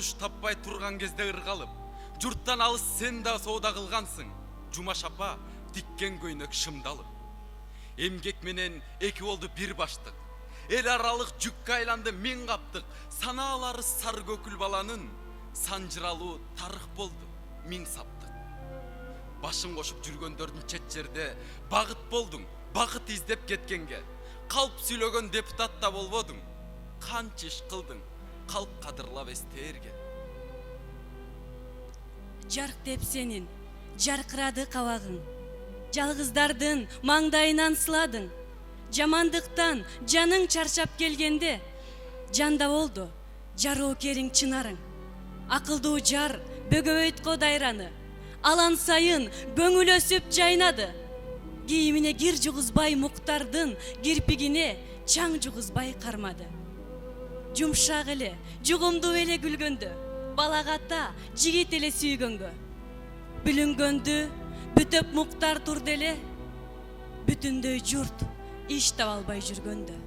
сулуш таппай турган кезде ыргалып, журттан алыс сен да соода кылгансың. Жумаш апа тиккен көйнөк шымдалып. Эмгек менен эки болду бир баштык. Эл аралык жүккө айланды миң каптык. Санаалары сары көкүл баланын санжыралуу тарых болду миң саптык. Башын кошуп жүргөндөрдүн чет жерде багыт болдуң, бакыт издеп кеткенге. Калп сүйлөгөн депутат да болбодуң. Канча иш кылдың, калк кадырлап эстээрге. Жарк деп сенин жаркырады кабагың. Жалгыздардын маңдайынан сыладың. Жамандыктан жаның чарчап келгенде, жанда болду жароо кериң чынарың. Акылдуу жар бөгөбөйткө дайраны, алан сайын көңүл өсүп жайнады. Кийимине кир жугузбай Муктардын кирпигине чаң жугузбай кармады. Жумшак эле, жугумдуу эле күлгөндө, балагата жигит эле сүйгөнгө. Бүлүнгөндү бүтөп Муктар турду эле, бүтүндөй журт иш таба албай жүргөндө.